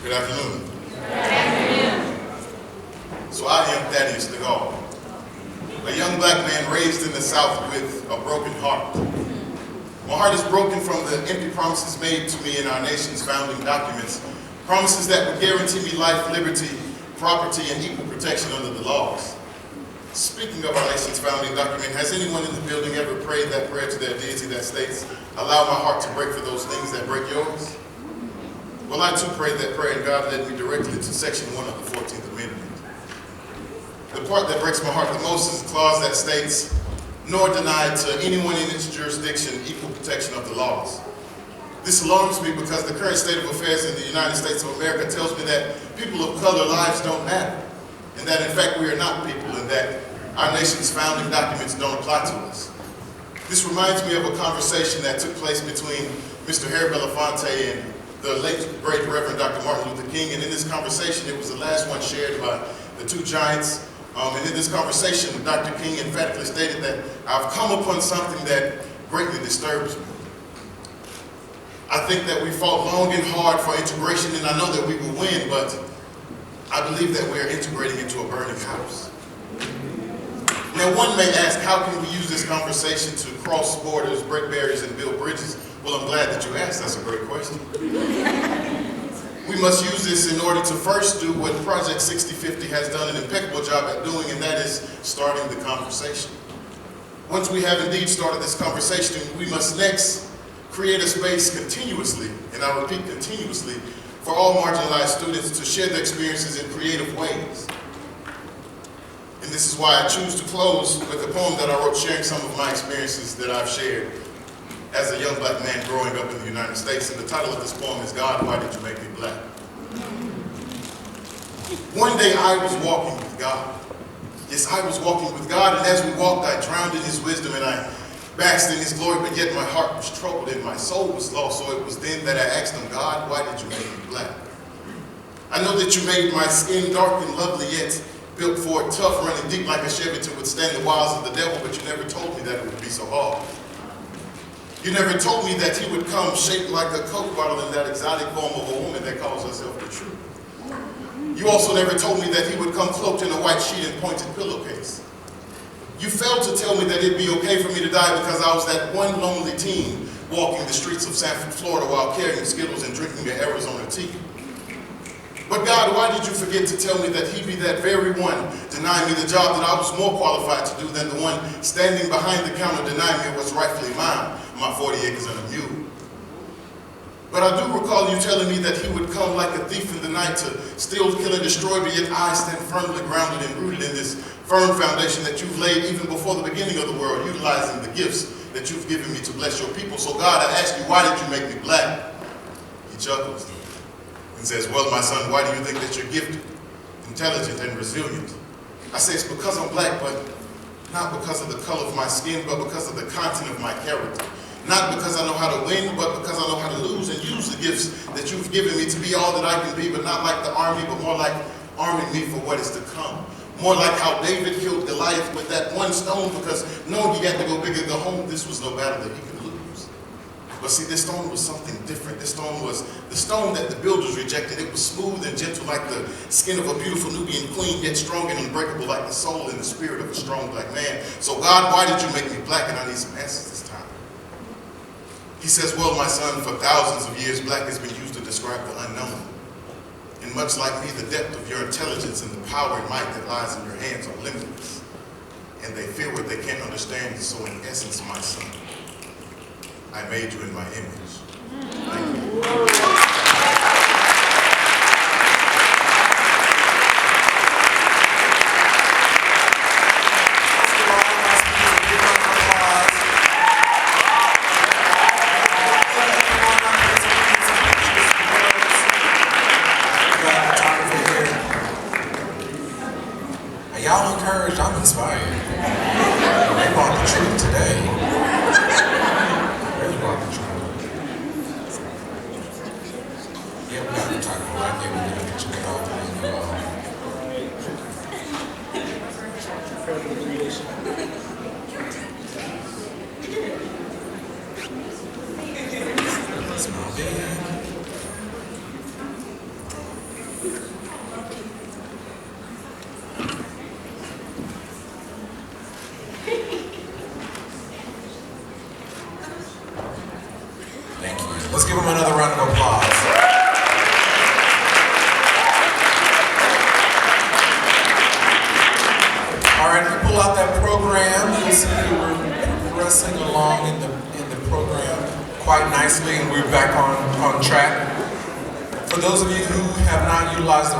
Good afternoon. So I am Thaddeus Stegall, a young black man raised in the South with a broken heart. My heart is broken from the empty promises made to me in our nation's founding documents, promises that would guarantee me life, liberty, property, and equal protection under the laws. Speaking of our nation's founding document, has anyone in the building ever prayed that prayer to their deity that states, "Allow my heart to break for those things that break yours"? Well, I too prayed that prayer, and God led me directly to Section 1 of the 14th Amendment. The part that breaks my heart the most is the clause that states, "Nor denied to anyone in its jurisdiction equal protection of the laws." This alarms me because the current state of affairs in the United States of America tells me that people of color lives don't matter, and that in fact we are not people, and that our nation's founding documents don't apply to us. This reminds me of a conversation that took place between Mr. Harry Belafonte and the late great Reverend Dr. Martin Luther King, and in this conversation, it was the last one shared by the two giants. And in this conversation, Dr. King emphatically stated that I've come upon something that greatly disturbs me. I think that we fought long and hard for integration, and I know that we will win, but I believe that we are integrating into a burning house. Now, one may ask, how can we use this conversation to cross borders, break barriers, and build bridges? Well, I'm glad that you asked. That's a great question. We must use this in order to first do what Project 6050 has done an impeccable job at doing, and that is starting the conversation. Once we have indeed started this conversation, we must next create a space continuously, and I repeat continuously, for all marginalized students to share their experiences in creative ways. And this is why I choose to close with a poem that I wrote sharing some of my experiences that I've shared as a young black man growing up in the United States. And the title of this poem is, "God, Why Did You Make Me Black?" One day I was walking with God. Yes, I was walking with God, and as we walked, I drowned in his wisdom and I basked in his glory, but yet my heart was troubled and my soul was lost. So it was then that I asked him, "God, why did you make me black? I know that you made my skin dark and lovely, yet built for it, tough, running deep like a Chevy to withstand the wiles of the devil, but you never told me that it would be so hard. You never told me that he would come shaped like a Coke bottle in that exotic form of a woman that calls herself the truth. You also never told me that he would come cloaked in a white sheet and pointed pillowcase. You failed to tell me that it'd be okay for me to die because I was that one lonely teen walking the streets of Sanford, Florida while carrying Skittles and drinking an Arizona tea. But God, why did you forget to tell me that he'd be that very one denying me the job that I was more qualified to do than the one standing behind the counter denying me what's rightfully mine, my 40 acres and a mule? But I do recall you telling me that he would come like a thief in the night to steal, kill, and destroy, but yet I stand firmly grounded and rooted in this firm foundation that you've laid even before the beginning of the world, utilizing the gifts that you've given me to bless your people. So God, I ask you, why did you make me black?" He chuckles and says, "Well, my son, why do you think that you're gifted, intelligent, and resilient?" I say, "It's because I'm black, but not because of the color of my skin, but because of the content of my character. Not because I know how to win, but because I know how to lose and use the gifts that you've given me to be all that I can be, but not like the army, but more like arming me for what is to come. More like how David killed Goliath with that one stone, because knowing he had to go big and go home, this was no battle that he could lose. But see, this stone was something different. This stone was the stone that the builders rejected. It was smooth and gentle like the skin of a beautiful Nubian queen, yet strong and unbreakable like the soul and the spirit of a strong black man. So God, why did you make me black?" And I need some answers this time. He says, "Well, my son, for thousands of years, black has been used to describe the unknown. And much like me, the depth of your intelligence and the power and might that lies in your hands are limitless. And they fear what they can't understand. So in essence, my son, I made you in my image." Thank you. Y'all encouraged, I'm inspired. They brought the truth today. They brought the truth. Thank you. Let's give them another round of applause. All right, we pull out that program. You'll see that we're progressing along in the program quite nicely, and we're back on track. For those of you who have not utilized the